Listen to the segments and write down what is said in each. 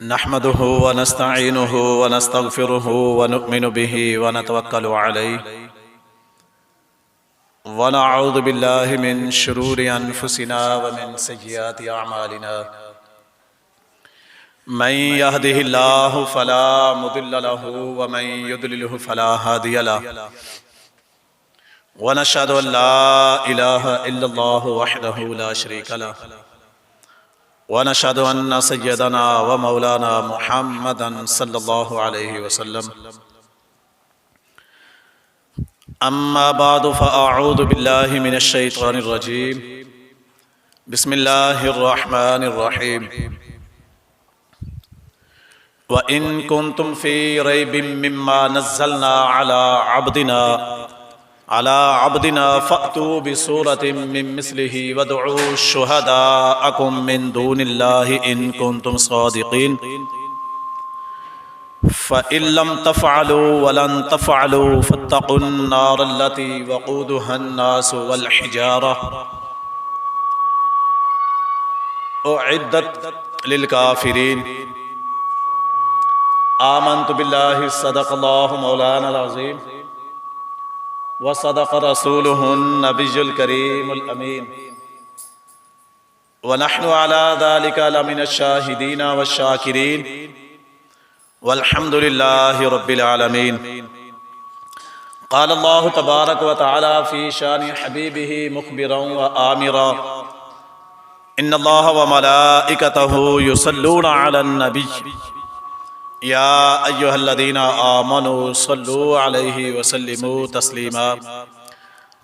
نحمده ونستعينه ونستغفره ونؤمن به ونتوكل عليه ونعوذ بالله من شرور أنفسنا ومن سيئات أعمالنا من يهده الله فلا مضل له ومن يضلله فلا هادي له ونشهد أن لا إله إلا الله وحده لا شريك له ونشهد أن سيدنا ومولانا محمدا صلى الله عليه وسلم أما بعد فأعوذ بالله من الشيطان الرجيم بسم الله الرحمن الرحيم وإن كنتم في ريب مما نزلنا على عبدنا فأتوا بسورة من مثله وادعوا شهداءكم من دون الله إن كنتم صادقين فإن لم تفعلوا ولن تفعلوا فاتقوا النار التي وقودها الناس والحجارة أعدت للكافرين آمنت بالله صدق الله مولانا العظيم وصدق رسوله النبي الكريم الأمين ونحن على ذلك لمن الشاهدين والشاكرين والحمد لله رب العالمين. قال الله تبارك وتعالى في شان حبيبه مخبرا وآمرا إن الله وملائكته يصلون على النبي یا ایہا الذین آمنوا صلوا علیہ وسلموا تسلیما.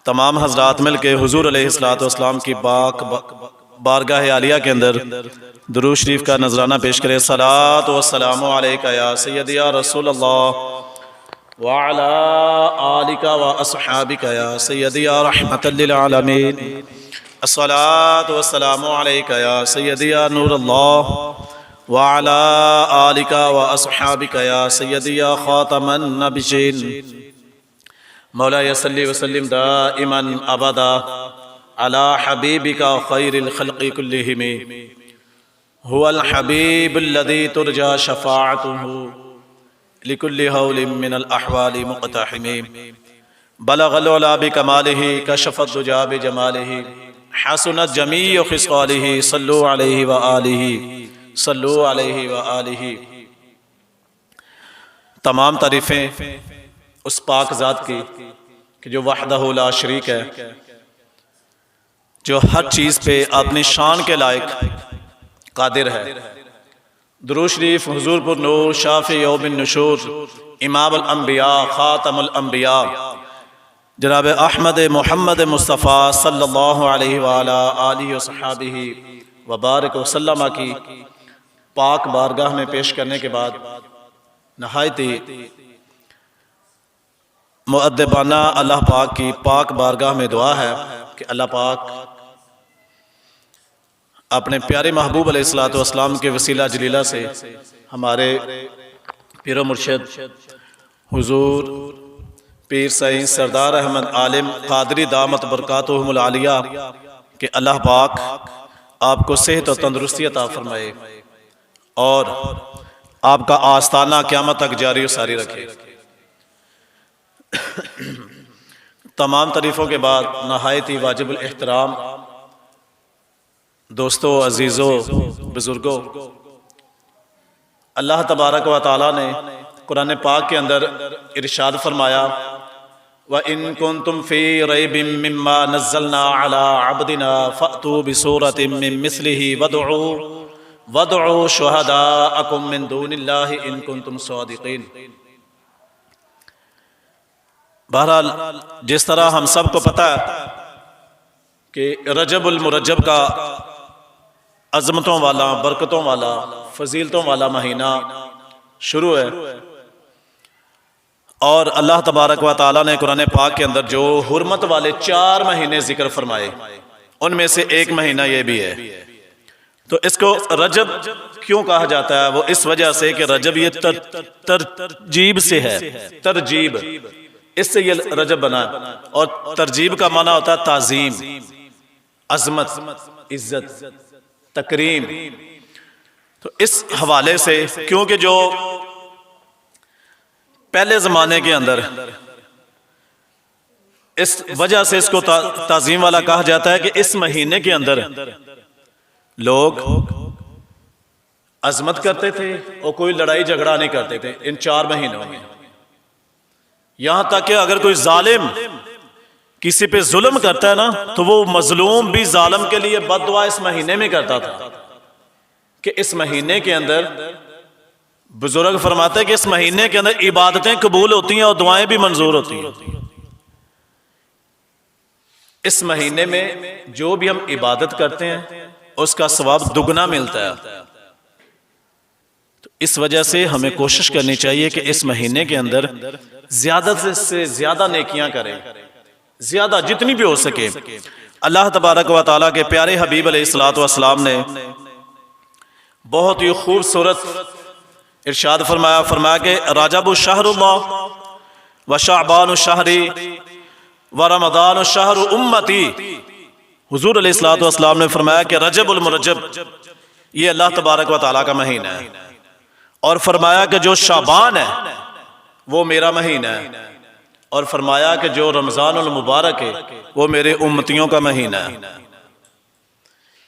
تمام حضرات مل کے حضور علیہ السلام کی پاک بارگاہ عالیہ کے اندر درود شریف کا نذرانہ پیش کرے. صلاۃ و السلام علیکہ یا سیدی یا رسول اللہ وعلی آلک و اصحابک یا سیدی یا رحمت للعالمین. الصلاۃ و السلام علیکہ یا سیدی یا نور اللہ وعلى آلك وأصحابك يا سيدي يا خاتم النبيين. مولاي صل وسلم دائما أبدا على حبيبك خير الخلق كلهم هو الحبيب الذي ترجى شفاعته لكل هول من الأحوال مقتحم. بلغ العلا بكماله كشف الدجى بجماله حسنت جميع خصاله صلوا عليه وآله صلو علیہ وآلہ. تمام تعریفیں اس پاک ذات کی کہ جو وحدہ لا شریک ہے، جو ہر چیز پہ اپنی شان کے لائق قادر ہے. درود شریف حضور پر نور شافع یوم النشور امام الانبیاء خاتم الانبیاء جناب احمد محمد مصطفیٰ صلی اللہ علیہ وآلہ وصحابہ وبارک وسلم کی پاک بارگاہ میں پیش کرنے کے بعد نہایت ہی مؤدبانہ اللہ پاک کی پاک بارگاہ میں دعا ہے کہ اللہ پاک اپنے پیارے محبوب علیہ السلام کے وسیلہ جلیلہ سے ہمارے پیر و مرشد حضور پیر سعید سردار احمد عالم قادری دامت برکاتہم العالیہ کہ اللہ پاک آپ کو صحت و تندرستی عطا فرمائے اور آپ کا آستانہ قیامت تک جاری و ساری رکھے. تمام تعریفوں کے بعد نہایت ہی واجب الاحترام دوستو، عزیزو، بزرگو، اللہ تبارک و تعالی نے قرآن پاک کے اندر ارشاد فرمایا وَإِن كُنتُمْ فِي رَيْبٍ مِّمَّا نَزَّلْنَا عَلَىٰ عَبْدِنَا فَأْتُوا بِسُورَةٍ مِّن مِّثْلِهِ وَادْعُوا شُهَدَاءَكُم مِّن دُونِ اللَّهِ إِن كُنتُمْ صَادِقِينَ. بہرحال جس طرح ہم سب کو پتہ ہے کہ رجب المرجب کا عظمتوں والا، برکتوں والا، فضیلتوں والا مہینہ شروع ہے، اور اللہ تبارک و تعالیٰ نے قرآن پاک کے اندر جو حرمت والے 4 مہینے ذکر فرمائے ان میں سے ایک مہینہ یہ بھی ہے. تو اس کو رجب کیوں کہا جاتا ہے؟ وہ اس وجہ سے کہ رجب یہ ترجیب سے ہے، ترجیب، اس سے یہ رجب بنا ہے. اور ترجیب کا معنی ہوتا ہے تعظیم، عظمت، عزت، تکریم. تو اس حوالے سے کیونکہ جو پہلے زمانے کے اندر اس وجہ سے اس کو تعظیم والا کہا جاتا ہے کہ اس مہینے کے اندر لوگ عظمت کرتے تھے اور کوئی لڑائی جھگڑا نہیں کرتے تھے ان 4 مہینوں میں. یہاں تک کہ اگر کوئی ظالم کسی پہ ظلم کرتا ہے نا تو وہ مظلوم بھی ظالم کے لیے بد دعا اس مہینے میں کرتا تھا کہ اس مہینے کے اندر بزرگ فرماتے ہیں کہ اس مہینے کے اندر عبادتیں قبول ہوتی ہیں اور دعائیں بھی منظور ہوتی ہیں. اس مہینے میں جو بھی ہم عبادت کرتے ہیں اس کا ثواب دگنا ملتا ہے. تو اس وجہ سے ہمیں کوشش کرنی چاہیے کہ اس مہینے کے اندر زیادہ سے زیادہ نیکیاں کریں، زیادہ جتنی بھی ہو سکے. اللہ تبارک و تعالیٰ کے پیارے حبیب علیہ الصلوۃ والسلام نے بہت ہی خوبصورت ارشاد فرمایا کہ رجب شہر اللہ و شعبان شہری و رمضان شہر امتی. حضور علیہ الصلوۃ والسلام نے فرمایا کہ رجب المرجب یہ اللہ تبارک و تعالیٰ کا مہینہ ہے، اور فرمایا کہ جو شعبان ہے وہ میرا مہینہ ہے، اور فرمایا کہ جو رمضان المبارک ہے وہ میرے امتیوں کا مہینہ ہے.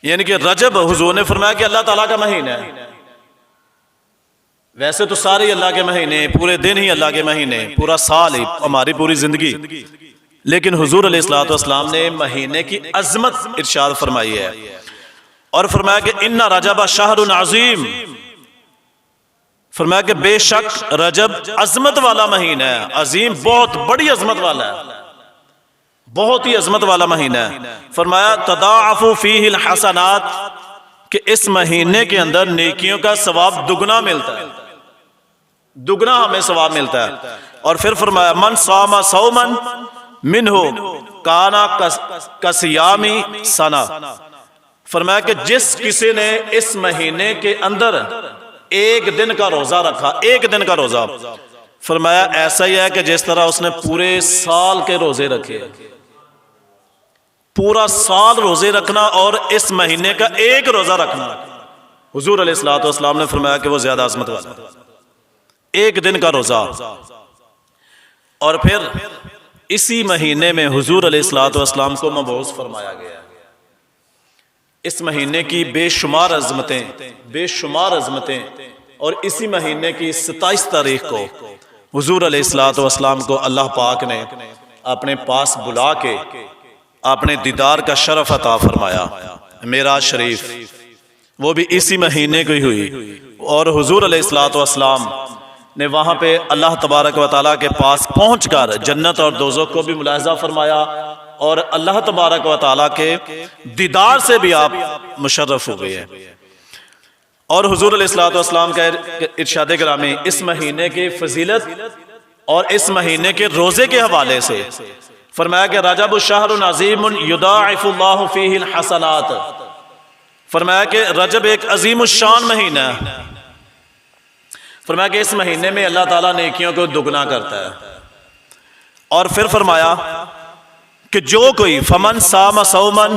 یعنی کہ رجب حضور نے فرمایا کہ اللہ تعالیٰ کا مہینہ ہے. ویسے تو سارے اللہ کے مہینے، پورے دن ہی اللہ کے مہینے، پورا سال ہی، ہماری پوری زندگی، لیکن حضور علیہ الصلوۃ والسلام نے مہینے کی عظمت ارشاد فرمائی ہے اور فرمایا کہ ان رجب شہر عظیم. فرمایا کہ بے شک رجب عظمت والا مہینہ ہے. عظیم بہت بڑی عظمت والا ہے، بہت ہی عظمت والا مہینہ ہے. فرمایا تضاعف فیہ الحسنات کہ اس مہینے کے اندر نیکیوں کا ثواب دگنا ملتا ہے، دگنا ہمیں ثواب ملتا ہے. اور پھر فرمایا من صام صوما منہ کانا کصیام سنہ. فرمایا کہ جس کسی نے اس مہینے کے اندر ایک دن کا روزہ رکھا، ایک دن کا روزہ، فرمایا ایسا ہی ہے کہ جس طرح اس نے پورے سال کے روزے رکھے. پورا سال روزے رکھنا اور اس مہینے کا ایک روزہ رکھنا، حضور علیہ الصلوۃ والسلام نے فرمایا کہ وہ زیادہ عظمت والا ہے. ایک دن کا روزہ. اور پھر اسی مہینے میں حضور علیہ الصلوۃ والسلام کو مبعوث فرمایا گیا. اس مہینے کی بے شمار عظمتیں، بے شمار عظمتیں. اور اسی مہینے کی 27 تاریخ کو حضور علیہ الصلوۃ والسلام کو اللہ پاک نے اپنے پاس بلا کے اپنے دیدار کا شرف عطا فرمایا. معراج شریف وہ بھی اسی مہینے کو ہی ہوئی، اور حضور علیہ الصلوۃ والسلام نے وہاں پہ اللہ تبارک و تعالیٰ کے پاس پہنچ کر جنت اور دوزخ کو بھی ملاحظہ فرمایا، اور اللہ تبارک و تعالیٰ کے دیدار سے بھی آپ مشرف ہو گئے ہیں. اور حضور علیہ الصلوۃ والسلام کا ارشاد گرامی اس مہینے کی فضیلت اور اس مہینے کے روزے کے حوالے سے فرمایا کہ رجب شہر عظیم یضاعف اللہ فیہ الحسنات. فرمایا کہ رجب ایک عظیم الشان مہینہ ہے. فرمایا کہ اس مہینے میں اللہ تعالیٰ نیکیوں کو دگنا کرتا ہے. اور پھر فرمایا کہ جو کوئی فمن صام صوما،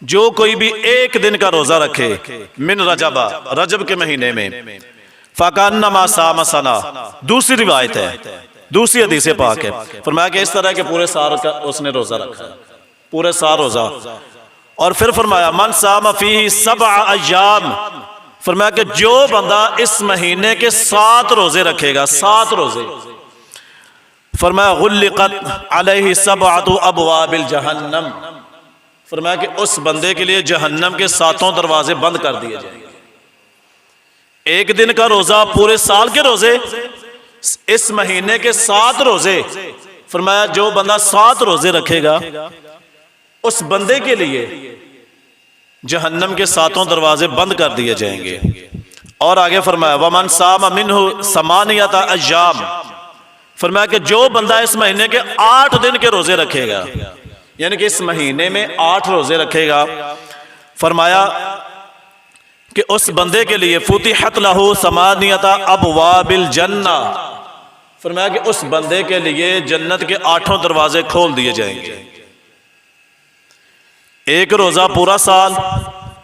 جو کوئی بھی ایک دن کا روزہ رکھے من رجب، رجب کے مہینے میں، فکانما صام سنہ. دوسری روایت ہے، دوسری حدیث پاک ہے. فرمایا کہ اس طرح کے پورے سال کا اس نے روزہ رکھا ہے، پورے سال روزہ. اور پھر فرمایا من صام فیہ 7 ایام. فرمایا کہ جو بندہ اس مہینے کے 7 روزے رکھے گا، 7 روزے، فرمایا غلقت علیہ 7 ابواب الجہنم. فرمایا کہ اس بندے کے لیے جہنم کے 7 دروازے بند کر دیے جائیں گے. ایک دن کا روزہ، پورے سال کے روزے، اس مہینے کے 7 روزے. فرمایا جو بندہ 7 روزے رکھے گا اس بندے کے لیے جہنم کے 7 دروازے بند کر دیے جائیں گے. اور آگے فرمایا وَمَنْ صَامَ مِنْهُ 8 ایام. فرمایا کہ جو بندہ اس مہینے کے 8 دن کے روزے رکھے گا، یعنی کہ اس مہینے میں 8 روزے رکھے گا، فرمایا کہ اس بندے کے لیے فتحت لہ 8 ابواب الجنہ. فرمایا کہ اس بندے کے لیے جنت کے 8 دروازے کھول دیے جائیں گے. ایک روزہ پورا سال،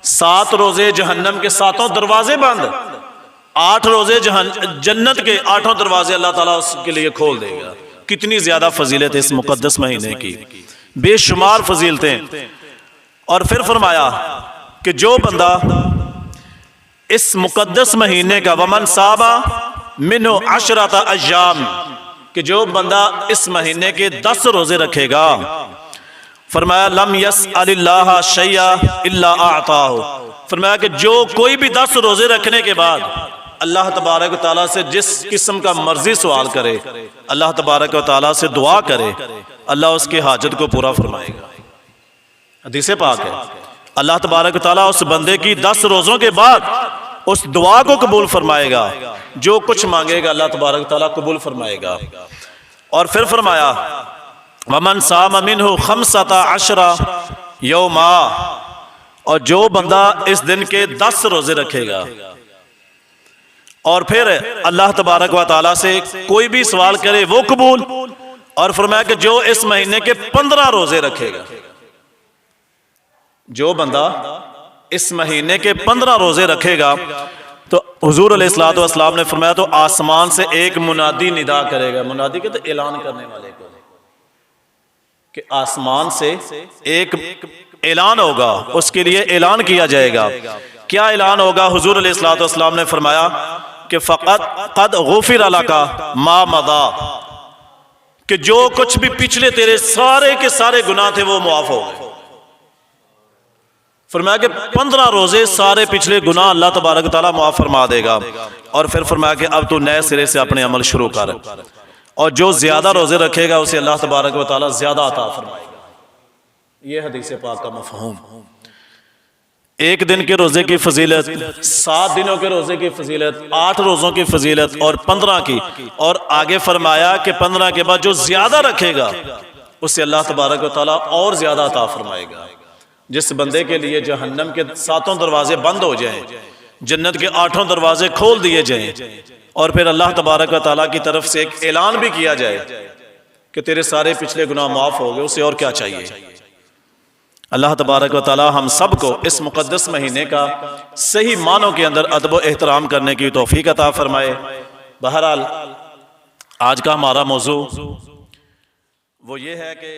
7 روزے جہنم کے 7 دروازے بند، 8 روزے جنت کے 8 دروازے اللہ تعالیٰ اس کے لیے کھول دے گا۔ کتنی زیادہ فضیلت ہے اس مقدس مہینے کی، بے شمار فضیلتیں۔ اور پھر فرمایا کہ جو بندہ اس مقدس مہینے کا ومن صام منہ 10 ایام، کہ جو بندہ اس مہینے کے 10 روزے رکھے گا، فرمایا لم یسأل اللہ شیئا الا اعطاہ، فرمایا کہ جو کوئی بھی 10 روزے رکھنے کے بعد اللہ تبارک و تعالیٰ سے جس قسم کا مرضی سوال کرے، اللہ تبارک و تعالیٰ سے دعا کرے، اللہ اس کے حاجت کو پورا فرمائے گا۔ حدیث پاک ہے، اللہ تبارک و تعالیٰ اس بندے کی 10 روزوں کے بعد اس دعا کو قبول فرمائے گا، جو کچھ مانگے گا اللہ تبارک و تعالیٰ قبول فرمائے گا۔ اور پھر فرمایا وَمَنْ صَامَ مِنْهُ 15 يَوْمًا، اور جو بندہ اس دن کے 10 روزے رکھے گا، اور پھر اللہ تبارک و تعالیٰ سے کوئی بھی سوال کرے وہ قبول، اور فرمایا کہ جو اس مہینے کے 15 روزے رکھے گا، جو بندہ اس مہینے کے 15 روزے رکھے گا، تو حضور علیہ الصلوۃ والسلام نے فرمایا تو آسمان سے ایک منادی ندا کرے گا۔ منادی کہتے ہیں اعلان کرنے والے کو، کہ آسمان سے ایک اعلان ہوگا، اس کے لیے اعلان کیا جائے گا۔ کیا اعلان ہوگا؟ حضور علیہ الصلوۃ والسلام نے فرمایا کہ فقط قد غفر لک ما مضى، کہ جو کچھ بھی پچھلے تیرے سارے کے سارے گناہ تھے وہ معاف ہو گئے۔ فرمایا کہ 15 روزے سارے پچھلے گناہ اللہ تبارک و تعالیٰ معاف فرما دے گا۔ اور پھر فرمایا کہ اب تو نئے سرے سے اپنے عمل شروع کر، اور جو زیادہ روزے رکھے گا اسے اللہ تبارک و تعالیٰ زیادہ عطا فرمائے گا۔ یہ حدیث پاک کا مفہوم۔ ایک دن کے روزے کی فضیلت، 7 دنوں کے روزے کی فضیلت، 8 روزوں کی فضیلت اور 15 کی، اور آگے فرمایا کہ 15 کے بعد جو زیادہ رکھے گا اسے اللہ تبارک و تعالیٰ اور زیادہ عطا فرمائے گا۔ جس بندے کے لیے جہنم کے 7 دروازے بند ہو جائیں، جنت کے 8 دروازے کھول دیے جائیں، اور پھر اللہ تبارک و تعالیٰ کی طرف سے ایک اعلان بھی کیا جائے کہ تیرے سارے پچھلے گناہ معاف ہو گئے، اسے اور کیا چاہیے؟ اللہ تبارک و تعالیٰ ہم سب کو اس مقدس مہینے کا صحیح معنوں کے اندر ادب و احترام کرنے کی توفیق عطا فرمائے۔ بہرحال آج کا ہمارا موضوع وہ یہ ہے کہ